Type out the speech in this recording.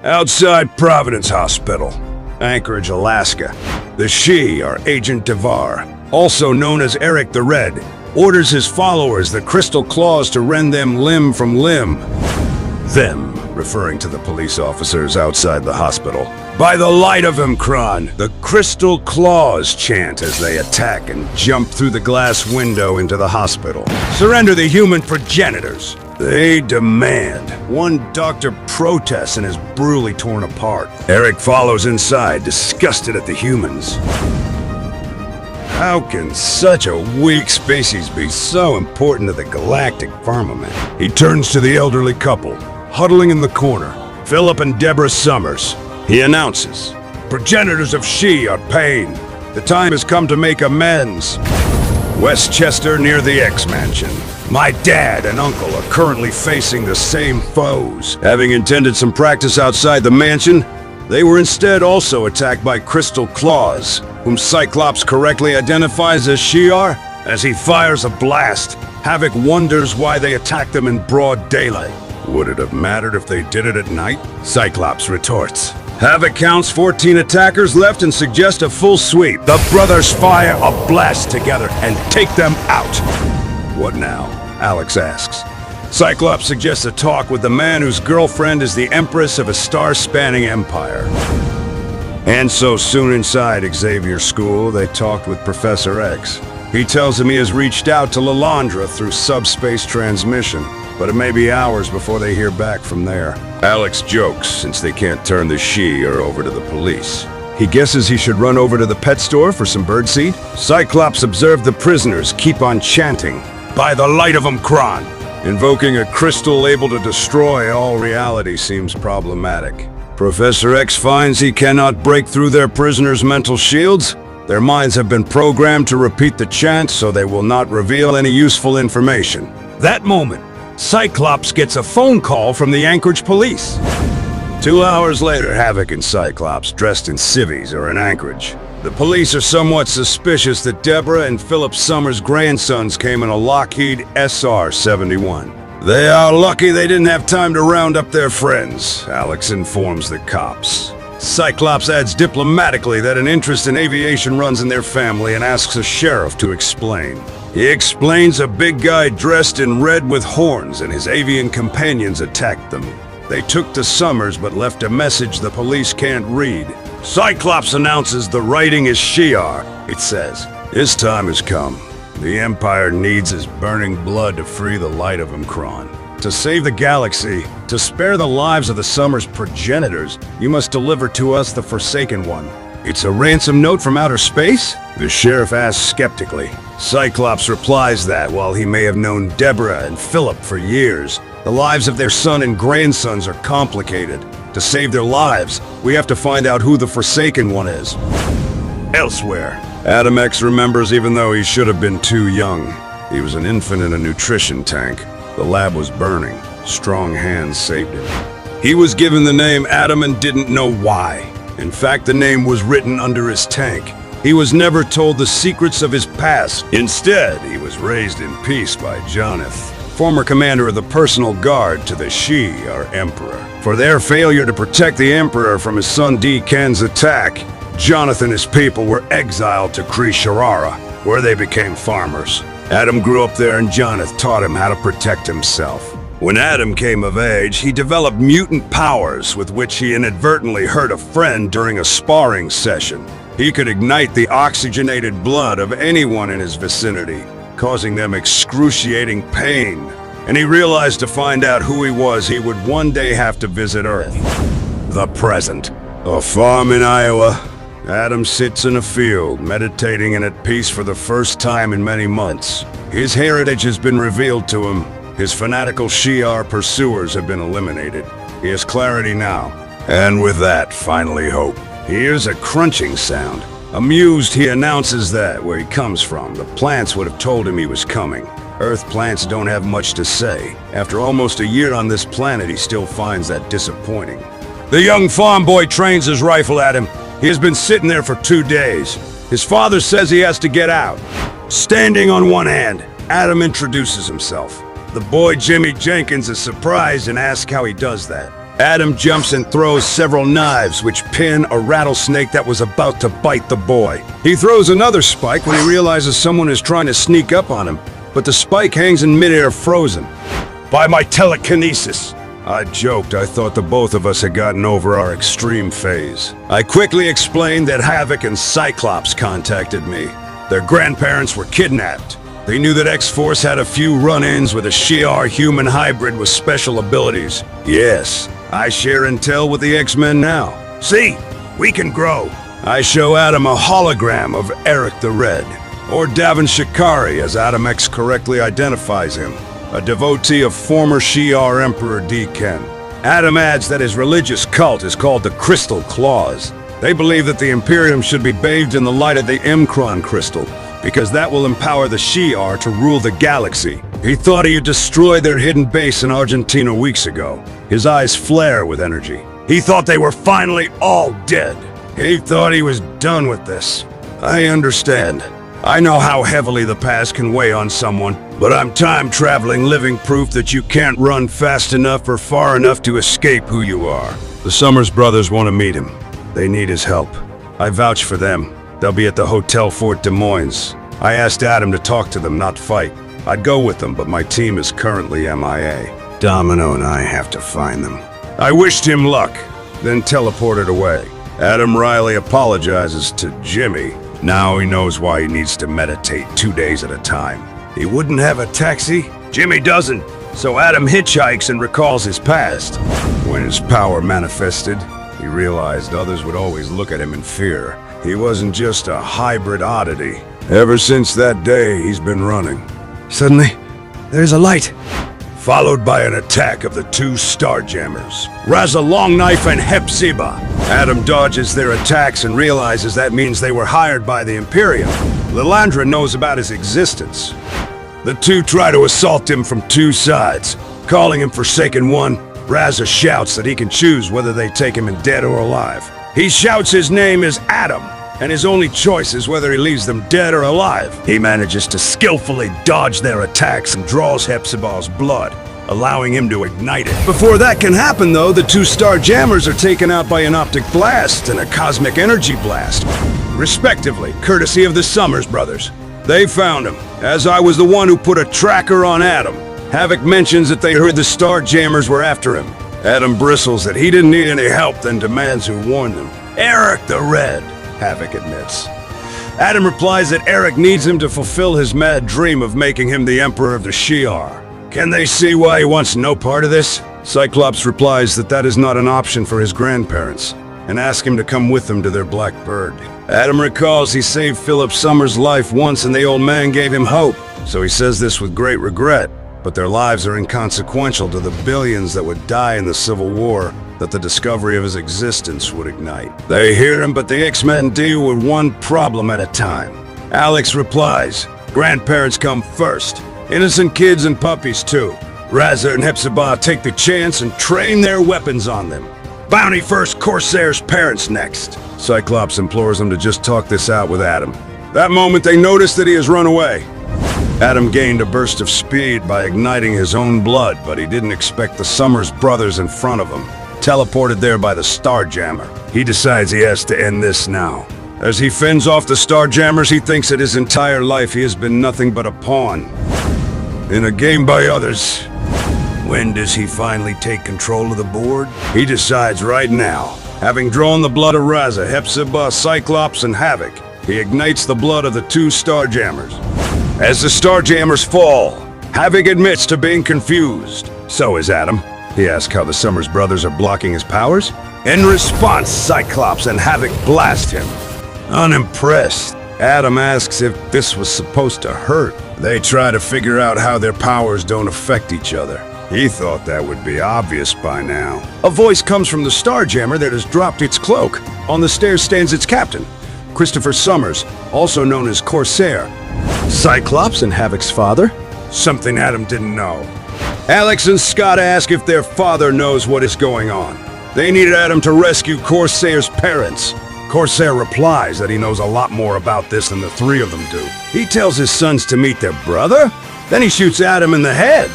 Outside Providence Hospital, Anchorage, Alaska, the Shi'ar Agent Devar, also known as Erik the Red, orders his followers, the Crystal Claws, to rend them limb from limb. Them, referring to the police officers outside the hospital. By the light of Omicron, the Crystal Claws chant as they attack and jump through the glass window into the hospital. Surrender the human progenitors. They demand. One doctor protests and is brutally torn apart. Erik follows inside, disgusted at the humans. How can such a weak species be so important to the galactic firmament? He turns to the elderly couple, huddling in the corner, Philip and Deborah Summers. He announces, "Progenitors of She are pain. The time has come to make amends." Westchester near the X-Mansion. My dad and uncle are currently facing the same foes. Having intended some practice outside the mansion, they were instead also attacked by Crystal Claws, whom Cyclops correctly identifies as Shi'ar. As he fires a blast, Havok wonders why they attacked them in broad daylight. Would it have mattered if they did it at night? Cyclops retorts. Havok counts 14 attackers left and suggests a full sweep. The brothers fire a blast together and take them out. What now? Alex asks. Cyclops suggests a talk with the man whose girlfriend is the empress of a star-spanning empire. And so soon inside Xavier's school, they talked with Professor X. He tells him he has reached out to Lalandra through subspace transmission, but it may be hours before they hear back from there. Alex jokes, since they can't turn the Shi'ar over to the police. He guesses he should run over to the pet store for some birdseed. Cyclops observed the prisoners keep on chanting, "By the light of Omicron." Invoking a crystal able to destroy all reality seems problematic. Professor X finds he cannot break through their prisoners' mental shields. Their minds have been programmed to repeat the chant, so they will not reveal any useful information. That moment, Cyclops gets a phone call from the Anchorage police. 2 hours later, Havok and Cyclops, dressed in civvies, are in Anchorage. The police are somewhat suspicious that Deborah and Philip Summers' grandsons came in a Lockheed SR-71. They are lucky they didn't have time to round up their friends, Alex informs the cops. Cyclops adds diplomatically that an interest in aviation runs in their family and asks a sheriff to explain. He explains a big guy dressed in red with horns and his avian companions attacked them. They took to Summers but left a message the police can't read. Cyclops announces the writing is Shi'ar. It says, "His time has come. The Empire needs his burning blood to free the light of Omicron. To save the galaxy, to spare the lives of the Summers' progenitors, you must deliver to us the Forsaken One." It's a ransom note from outer space? The sheriff asks skeptically. Cyclops replies that while he may have known Deborah and Philip for years, the lives of their son and grandsons are complicated. To save their lives, we have to find out who the Forsaken One is. Elsewhere, Adam X remembers even though he should have been too young. He was an infant in a nutrition tank. The lab was burning. Strong hands saved him. He was given the name Adam and didn't know why. In fact, the name was written under his tank. He was never told the secrets of his past. Instead, he was raised in peace by Jonathan, former commander of the personal guard to the Shi'ar Emperor. For their failure to protect the Emperor from his son Deacon's attack, Jonathan and his people were exiled to Kree-Sharara, where they became farmers. Adam grew up there and Jonathan taught him how to protect himself. When Adam came of age, he developed mutant powers with which he inadvertently hurt a friend during a sparring session. He could ignite the oxygenated blood of anyone in his vicinity, causing them excruciating pain. And he realized to find out who he was, he would one day have to visit Earth. The present. A farm in Iowa. Adam sits in a field, meditating and at peace for the first time in many months. His heritage has been revealed to him. His fanatical Shi'ar pursuers have been eliminated. He has clarity now. And with that, finally hope. He hears a crunching sound. Amused, he announces that, where he comes from, the plants would have told him he was coming. Earth plants don't have much to say. After almost a year on this planet, he still finds that disappointing. The young farm boy trains his rifle at him. He has been sitting there for 2 days. His father says he has to get out. Standing on one hand, Adam introduces himself. The boy Jimmy Jenkins is surprised and asks how he does that. Adam jumps and throws several knives which pin a rattlesnake that was about to bite the boy. He throws another spike when he realizes someone is trying to sneak up on him, but the spike hangs in midair frozen. By my telekinesis! I joked I thought the both of us had gotten over our extreme phase. I quickly explained that Havok and Cyclops contacted me. Their grandparents were kidnapped. They knew that X-Force had a few run-ins with a Shi'ar human hybrid with special abilities. Yes, I share intel with the X-Men now. See, we can grow. I show Adam a hologram of Erik the Red, or Davin Shikari as Adam X correctly identifies him, a devotee of former Shi'ar Emperor D-Ken. Adam adds that his religious cult is called the Crystal Claws. They believe that the Imperium should be bathed in the light of the Mkron crystal, because that will empower the Shi'ar to rule the galaxy. He thought he had destroyed their hidden base in Argentina weeks ago. His eyes flare with energy. He thought they were finally all dead. He thought he was done with this. I understand. I know how heavily the past can weigh on someone, but I'm time-traveling living proof that you can't run fast enough or far enough to escape who you are. The Summers brothers want to meet him. They need his help. I vouch for them. They'll be at the Hotel Fort Des Moines. I asked Adam to talk to them, not fight. I'd go with them, but my team is currently MIA. Domino and I have to find them. I wished him luck, then teleported away. Adam Riley apologizes to Jimmy. Now he knows why he needs to meditate 2 days at a time. He wouldn't have a taxi? Jimmy doesn't. So Adam hitchhikes and recalls his past. When his power manifested, he realized others would always look at him in fear. He wasn't just a hybrid oddity. Ever since that day, he's been running. Suddenly, there's a light. Followed by an attack of the two Starjammers, Raza Longknife and Hepzibah. Adam dodges their attacks and realizes that means they were hired by the Imperium. Lilandra knows about his existence. The two try to assault him from two sides. Calling him Forsaken One, Raza shouts that he can choose whether they take him in dead or alive. He shouts his name is Adam, and his only choice is whether he leaves them dead or alive. He manages to skillfully dodge their attacks and draws Hepzibah's blood, allowing him to ignite it. Before that can happen, though, the two Starjammers are taken out by an optic blast and a cosmic energy blast, respectively, courtesy of the Summers brothers. They found him, as I was the one who put a tracker on Adam. Havok mentions that they heard the Starjammers were after him. Adam bristles that he didn't need any help, then demands who warned them. Erik the Red, Havok admits. Adam replies that Erik needs him to fulfill his mad dream of making him the Emperor of the Shi'ar. Can they see why he wants no part of this? Cyclops replies that that is not an option for his grandparents, and asks him to come with them to their Black Bird. Adam recalls he saved Philip Summers' life once and the old man gave him hope, so he says this with great regret. But their lives are inconsequential to the billions that would die in the Civil War that the discovery of his existence would ignite. They hear him, but the X-Men deal with one problem at a time. Alex replies, grandparents come first. Innocent kids and puppies too. Raza and Hepzibah take the chance and train their weapons on them. Bounty first, Corsair's parents next. Cyclops implores them to just talk this out with Adam. That moment they notice that he has run away. Adam gained a burst of speed by igniting his own blood, but he didn't expect the Summers brothers in front of him, teleported there by the Starjammer. He decides he has to end this now. As he fends off the Starjammers, he thinks that his entire life he has been nothing but a pawn in a game by others. When does he finally take control of the board? He decides right now. Having drawn the blood of Raza, Hepzibah, Cyclops, and Havok, he ignites the blood of the two Starjammers. As the Starjammers fall, Havok admits to being confused. So is Adam. He asks how the Summers brothers are blocking his powers. In response, Cyclops and Havok blast him. Unimpressed, Adam asks if this was supposed to hurt. They try to figure out how their powers don't affect each other. He thought that would be obvious by now. A voice comes from the Starjammer that has dropped its cloak. On the stairs stands its captain, Christopher Summers, also known as Corsair. Cyclops and Havok's father? Something Adam didn't know. Alex and Scott ask if their father knows what is going on. They needed Adam to rescue Corsair's parents. Corsair replies that he knows a lot more about this than the three of them do. He tells his sons to meet their brother, then he shoots Adam in the head.